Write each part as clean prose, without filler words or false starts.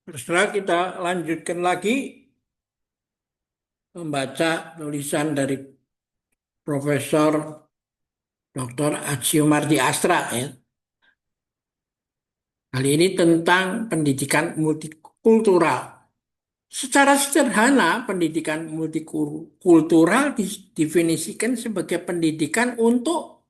Setelah kita lanjutkan lagi membaca tulisan dari Profesor Dr. Atsio Marty Astra ya. Kali ini tentang pendidikan multikultural. Secara sederhana, pendidikan multikultural didefinisikan sebagai pendidikan untuk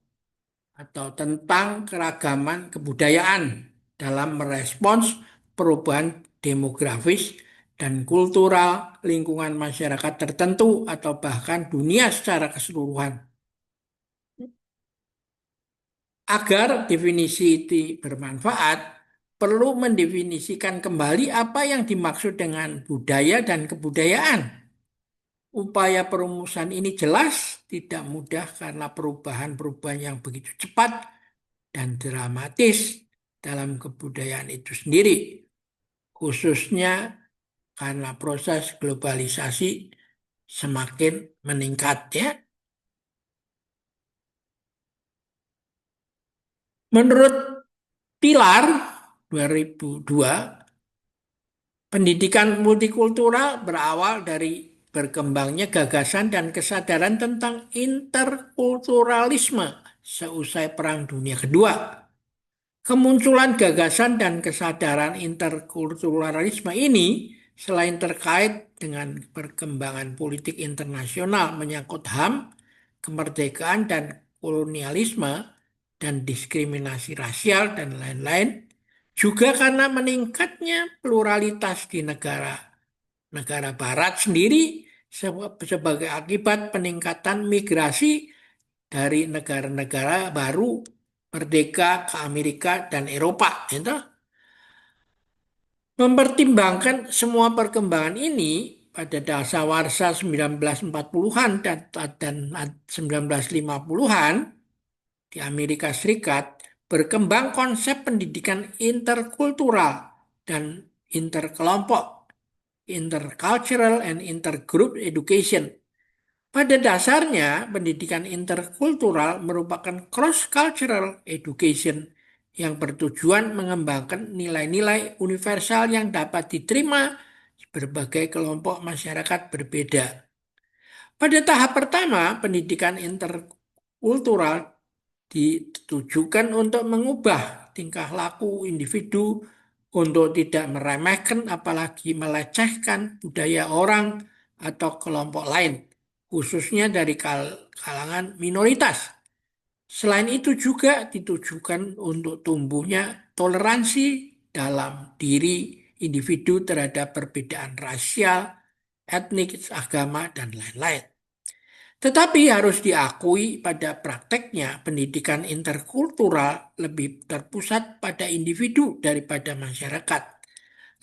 atau tentang keragaman kebudayaan dalam merespons perubahan demografis dan kultural lingkungan masyarakat tertentu atau bahkan dunia secara keseluruhan. Agar definisi itu bermanfaat, perlu mendefinisikan kembali apa yang dimaksud dengan budaya dan kebudayaan. Upaya perumusan ini jelas tidak mudah karena perubahan-perubahan yang begitu cepat dan dramatis dalam kebudayaan itu sendiri, khususnya karena proses globalisasi semakin meningkat ya. Menurut Pilar 2002, pendidikan multikultural berawal dari berkembangnya gagasan dan kesadaran tentang interkulturalisme seusai Perang Dunia Kedua. Kemunculan gagasan dan kesadaran interkulturalisme ini selain terkait dengan perkembangan politik internasional menyangkut HAM, kemerdekaan dan kolonialisme, dan diskriminasi rasial dan lain-lain, juga karena meningkatnya pluralitas di negara barat sendiri sebagai akibat peningkatan migrasi dari negara-negara baru merdeka ke Amerika dan Eropa. Gitu. Mempertimbangkan semua perkembangan ini pada dasawarsa 1940-an dan 1950-an di Amerika Serikat berkembang konsep pendidikan interkultural dan interkelompok, intercultural and intergroup education. Pada dasarnya, pendidikan interkultural merupakan cross-cultural education yang bertujuan mengembangkan nilai-nilai universal yang dapat diterima berbagai kelompok masyarakat berbeda. Pada tahap pertama, pendidikan interkultural ditujukan untuk mengubah tingkah laku individu untuk tidak meremehkan apalagi melecehkan budaya orang atau kelompok lain, khususnya dari kalangan minoritas. Selain itu juga ditujukan untuk tumbuhnya toleransi dalam diri individu terhadap perbedaan rasial, etnik, agama, dan lain-lain. Tetapi harus diakui pada prakteknya pendidikan interkultural lebih terpusat pada individu daripada masyarakat.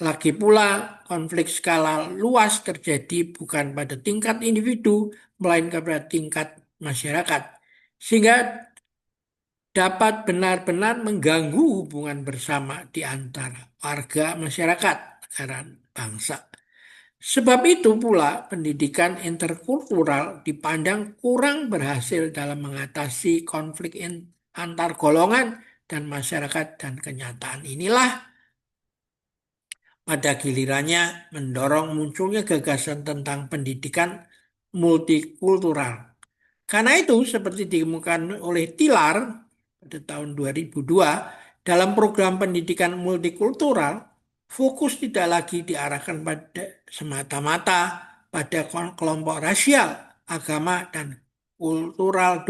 Lagi pula konflik skala luas terjadi bukan pada tingkat individu, melainkan pada tingkat masyarakat. Sehingga dapat benar-benar mengganggu hubungan bersama di antara warga masyarakat, negara, bangsa. Sebab itu pula pendidikan interkultural dipandang kurang berhasil dalam mengatasi konflik antar golongan dan masyarakat, dan kenyataan inilah pada gilirannya mendorong munculnya gagasan tentang pendidikan multikultural. Karena itu seperti ditemukan oleh Tilar pada tahun 2002 dalam program pendidikan multikultural, fokus tidak lagi diarahkan pada semata-mata pada kelompok rasial, agama, dan kultural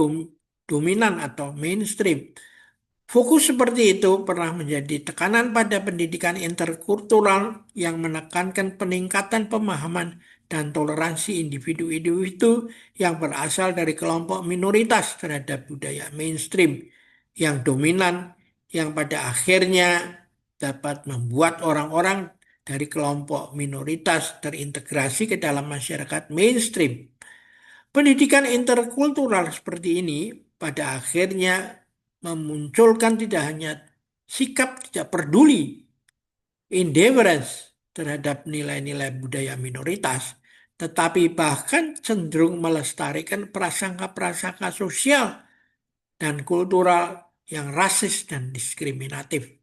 dominan atau mainstream. Fokus seperti itu pernah menjadi tekanan pada pendidikan interkultural yang menekankan peningkatan pemahaman dan toleransi individu-individu yang berasal dari kelompok minoritas terhadap budaya mainstream yang dominan, yang pada akhirnya dapat membuat orang-orang dari kelompok minoritas terintegrasi ke dalam masyarakat mainstream. Pendidikan interkultural seperti ini pada akhirnya memunculkan tidak hanya sikap tidak peduli, indifference terhadap nilai-nilai budaya minoritas, tetapi bahkan cenderung melestarikan prasangka-prasangka sosial dan kultural yang rasis dan diskriminatif.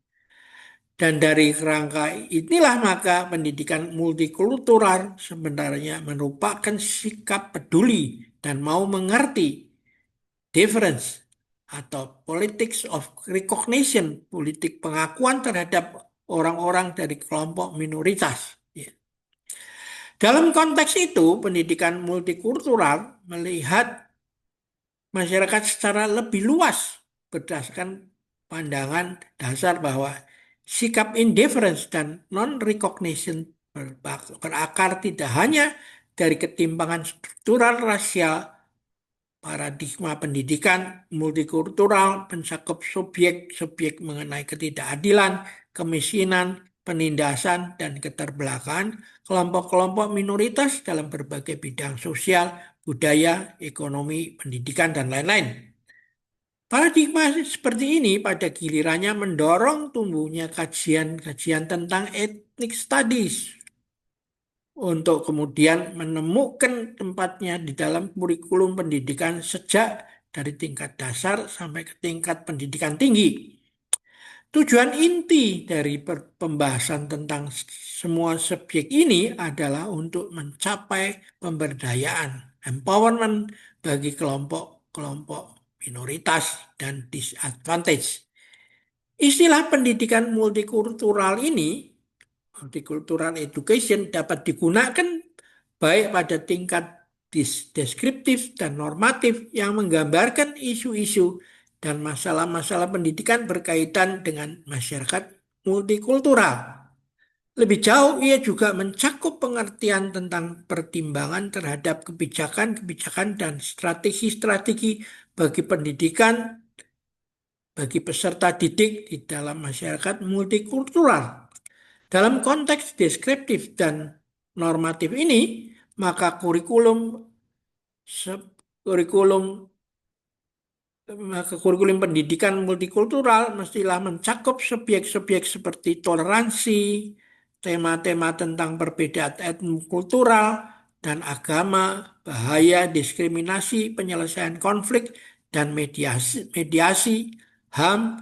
Dan dari kerangka inilah maka pendidikan multikultural sebenarnya merupakan sikap peduli dan mau mengerti difference atau politics of recognition, politik pengakuan terhadap orang-orang dari kelompok minoritas. Ya. Dalam konteks itu, pendidikan multikultural melihat masyarakat secara lebih luas berdasarkan pandangan dasar bahwa sikap indifference dan non-recognition berakar tidak hanya dari ketimpangan struktural rasial. Paradigma pendidikan multikultural mencakup subjek-subjek mengenai ketidakadilan, kemiskinan, penindasan, dan keterbelakangan kelompok-kelompok minoritas dalam berbagai bidang sosial, budaya, ekonomi, pendidikan, dan lain-lain. Paradigma seperti ini pada gilirannya mendorong tumbuhnya kajian-kajian tentang ethnic studies untuk kemudian menemukan tempatnya di dalam kurikulum pendidikan sejak dari tingkat dasar sampai ke tingkat pendidikan tinggi. Tujuan inti dari pembahasan tentang semua subjek ini adalah untuk mencapai pemberdayaan, empowerment bagi kelompok-kelompok minoritas dan disadvantage. Istilah pendidikan multikultural ini, multicultural education, dapat digunakan baik pada tingkat deskriptif dan normatif yang menggambarkan isu-isu dan masalah-masalah pendidikan berkaitan dengan masyarakat multikultural. Lebih jauh, ia juga mencakup pengertian tentang pertimbangan terhadap kebijakan-kebijakan dan strategi-strategi bagi pendidikan bagi peserta didik di dalam masyarakat multikultural. Dalam konteks deskriptif dan normatif ini, maka kurikulum kurikulum pendidikan multikultural mestilah mencakup subjek-subjek seperti toleransi, tema-tema tentang perbedaan etnokultural dan agama, bahaya diskriminasi, penyelesaian konflik, dan mediasi, HAM,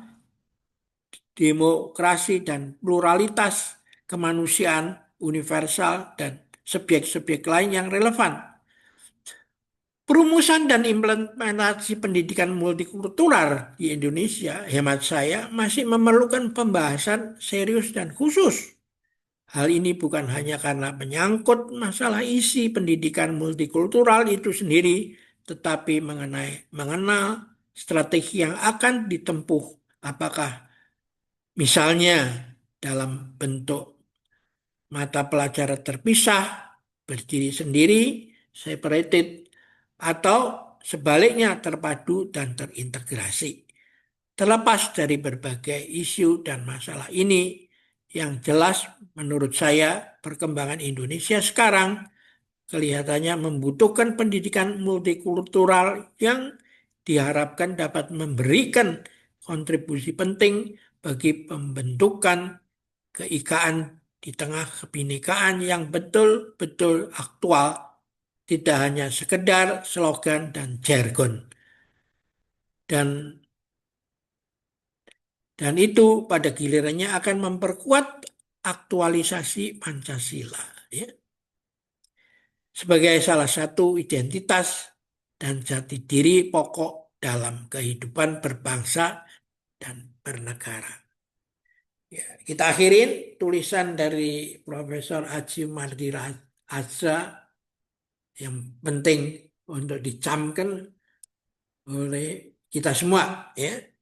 demokrasi dan pluralitas kemanusiaan universal dan subjek-subjek lain yang relevan. Perumusan dan implementasi pendidikan multikultural di Indonesia, hemat saya, masih memerlukan pembahasan serius dan khusus. Hal ini bukan hanya karena menyangkut masalah isi pendidikan multikultural itu sendiri, tetapi mengenal strategi yang akan ditempuh. Apakah misalnya dalam bentuk mata pelajaran terpisah, berdiri sendiri, separated, atau sebaliknya terpadu dan terintegrasi. Terlepas dari berbagai isu dan masalah ini, yang jelas menurut saya perkembangan Indonesia sekarang kelihatannya membutuhkan pendidikan multikultural yang diharapkan dapat memberikan kontribusi penting bagi pembentukan keikaan di tengah kebinekaan yang betul-betul aktual, tidak hanya sekedar slogan dan jargon. Dan itu pada gilirannya akan memperkuat aktualisasi Pancasila, ya, sebagai salah satu identitas dan jati diri pokok dalam kehidupan berbangsa dan bernegara. Ya, kita akhirin tulisan dari Profesor Haji Mardira Azra yang penting untuk dicamkan oleh kita semua, ya.